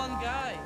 one guy.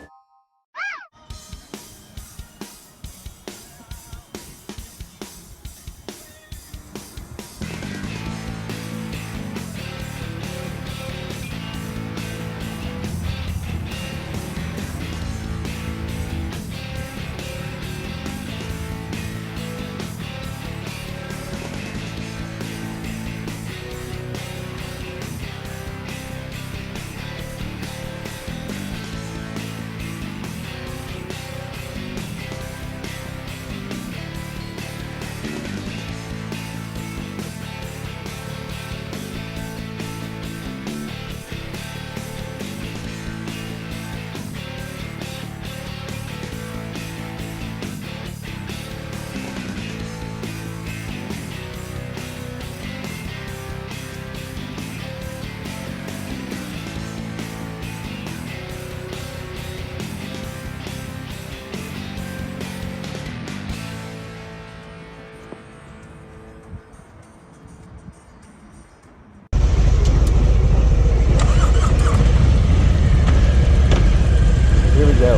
Here we go.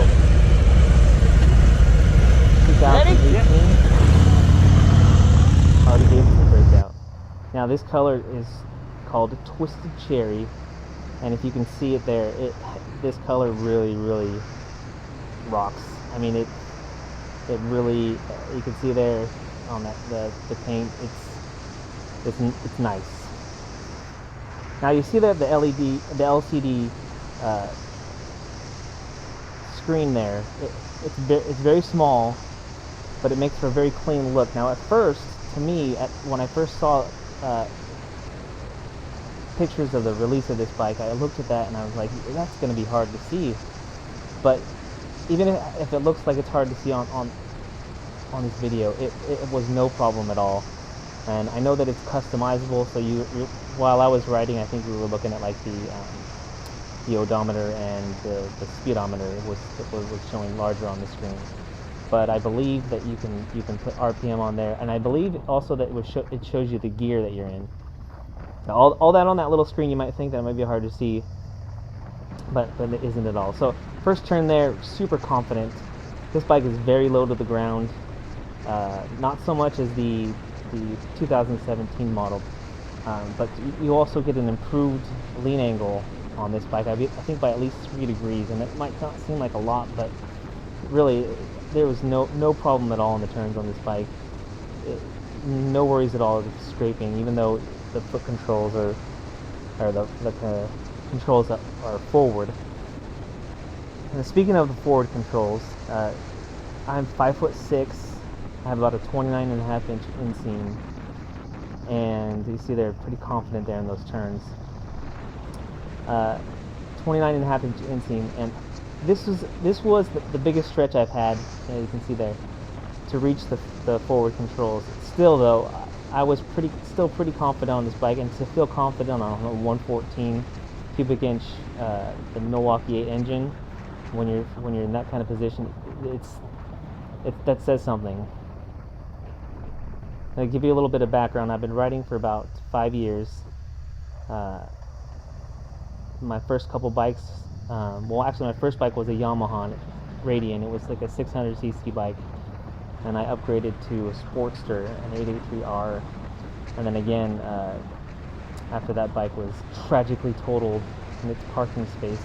2018 Harley Davidson Breakout. Now this color is called Twisted Cherry, and if you can see it there, this color really rocks. I mean, it really, you can see there on that the paint. It's nice. Now you see that the LCD screen there, it's very small, but it makes for a very clean look. Now at first, to me, when I first saw pictures of the release of this bike, I looked at that and I was like, that's going to be hard to see. But even if it looks like it's hard to see on this video, it was no problem at all. And I know that it's customizable, so while I was riding, I think we were looking at like the odometer and the speedometer was showing larger on the screen. But I believe that you can put RPM on there, and I believe also that it shows you the gear that you're in. Now, all that on that little screen, you might think that might be hard to see, but it isn't at all. So first turn there, super confident. This bike is very low to the ground, not so much as the 2017 model, but you also get an improved lean angle on this bike. I think by at least 3 degrees, and it might not seem like a lot, but really there was no problem at all in the turns on this bike. No worries at all with scraping, even though the foot controls or the controls that are forward. And speaking of the forward controls, I'm 5'6". I have about a 29.5-inch inseam, and you see they're pretty confident there in those turns. 29.5-inch inseam, and this was the biggest stretch I've had. You can see there to reach the forward controls. Still though, I was still pretty confident on this bike, and to feel confident on a 114 cubic inch the Milwaukee 8 engine when you're in that kind of position, that says something. I'll give you a little bit of background. I've been riding for about 5 years. My first couple bikes, well actually my first bike was a Yamaha Radian. It was like a 600cc bike, and I upgraded to a Sportster, an 883R, and then again after that bike was tragically totaled in its parking space,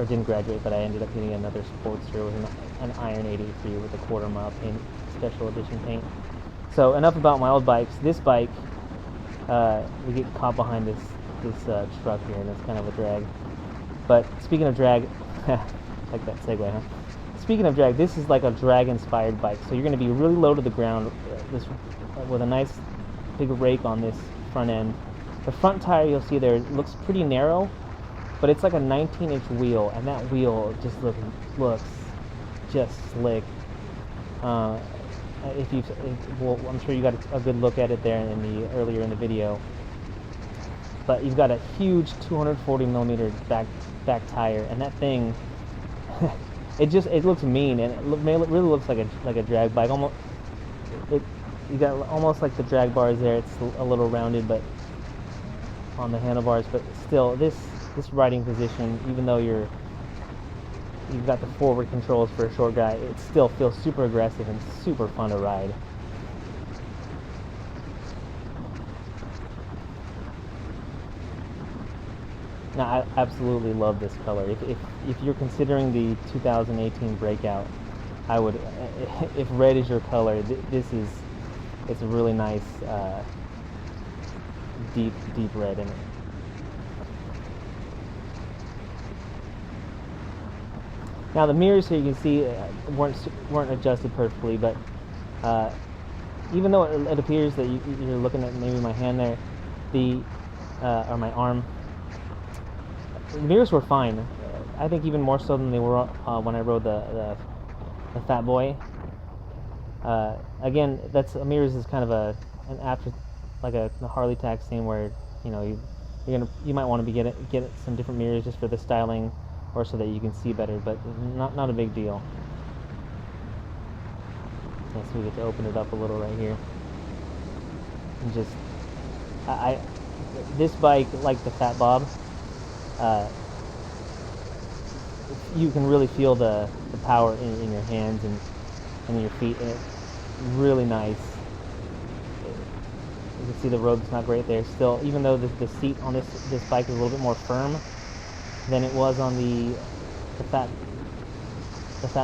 didn't graduate, but I ended up getting another Sportster with an Iron 83 with a 1/4 mile paint, special edition paint. So enough about my old bikes. This bike, we get caught behind this truck here, and it's kind of a drag. But speaking of drag, like that segue, huh? Speaking of drag, this is like a drag-inspired bike. So you're going to be really low to the ground, with a nice big rake on this front end. The front tire, you'll see there, looks pretty narrow, but it's like a 19-inch wheel, and that wheel just looks just slick. Well, I'm sure you got a good look at it there earlier in the video. But you've got a huge 240 millimeter back tire, and that thing, it looks mean, and it really looks like a drag bike. You got almost like the drag bars there. It's a little rounded, but on the handlebars, but still, this this riding position, even though you've got the forward controls for a short guy, it still feels super aggressive and super fun to ride. Now, I absolutely love this color. If you're considering the 2018 Breakout, I would, if red is your color, it's a really nice deep red in it. Now the mirrors here, you can see weren't adjusted perfectly, but even though it appears that you're looking at maybe my hand there, or my arm, the mirrors were fine. I think even more so than they were when I rode the Fat Boy. Again, mirrors is kind of an after, like a Harley tax thing where you might want to get some different mirrors just for the styling, or so that you can see better, but not a big deal. Yes, we get to open it up a little right here. And just this bike, like the Fat Bob, you can really feel the power in your hands and in your feet, and it's really nice. You can see the road's not great there still, even though the seat on this bike is a little bit more firm than it was on the Fat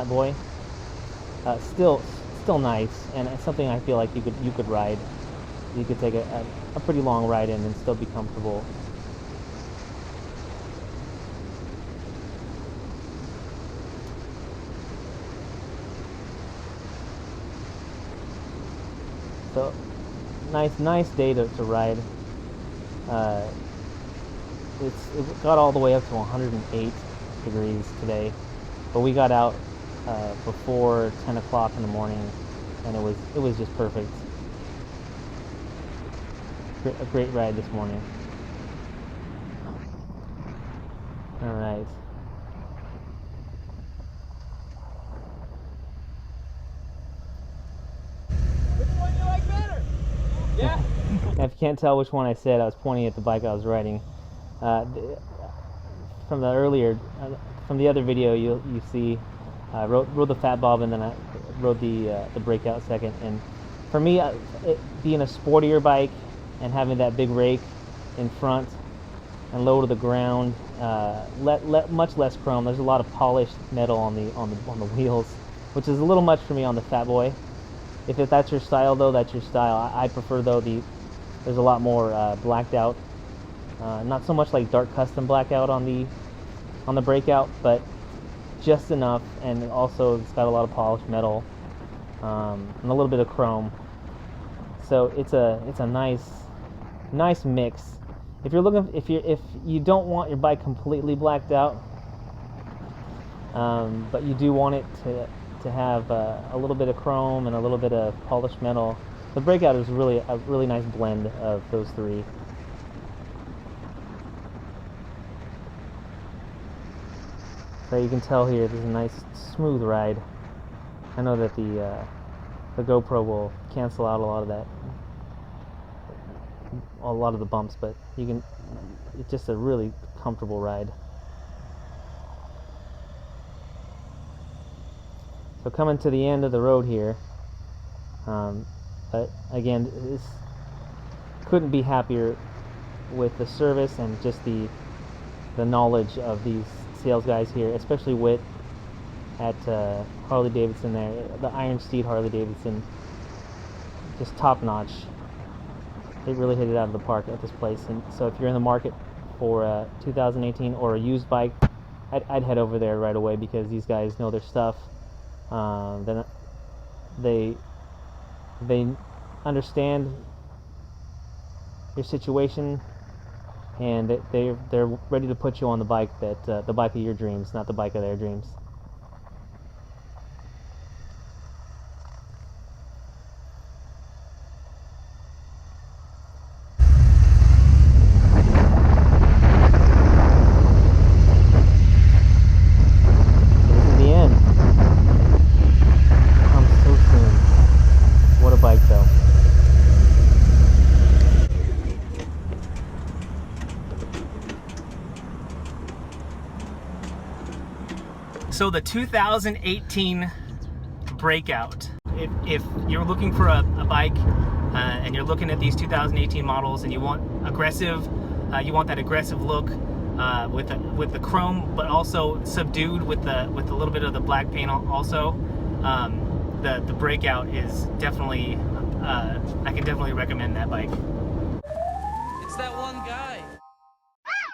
Boy. Still nice, and it's something I feel like you could ride. You could take a pretty long ride in and still be comfortable. So nice day to ride. It got all the way up to 108 degrees today, but we got out before 10 o'clock in the morning, and it was just perfect. A great ride this morning. All right. Which one do you like better? Yeah. Now, if you can't tell which one I said, I was pointing at the bike I was riding. From the other video, you see I rode the Fat Bob, and then I rode the Breakout second. And for me, it being a sportier bike and having that big rake in front and low to the ground, much less chrome. There's a lot of polished metal on the wheels, which is a little much for me on the Fat Boy. If that's your style, though, that's your style. I prefer, though, there's a lot more blacked out. Not so much like dark custom blackout on the Breakout, but just enough, and also it's got a lot of polished metal and a little bit of chrome. So it's a nice mix. If you don't want your bike completely blacked out, but you do want it to have a little bit of chrome and a little bit of polished metal, the Breakout is really a really nice blend of those three. So you can tell here, this is a nice smooth ride. I know that the GoPro will cancel out a lot of the bumps, but it's just a really comfortable ride. So coming to the end of the road here, but again, couldn't be happier with the service and just the knowledge of these sales guys here, especially Whit at Harley Davidson there, the Iron Steed Harley Davidson, just top notch. They really hit it out of the park at this place. And so if you're in the market for a 2018 or a used bike, I'd head over there right away, because these guys know their stuff. Then they understand your situation, and they're ready to put you on the bike the bike of your dreams, not the bike of their dreams. This is the end. Comes so soon. What a bike, though. So the 2018 Breakout. If you're looking for a bike and you're looking at these 2018 models and you want aggressive, you want that aggressive look with the chrome, but also subdued with a little bit of the black paint also, the Breakout is definitely, I can definitely recommend that bike.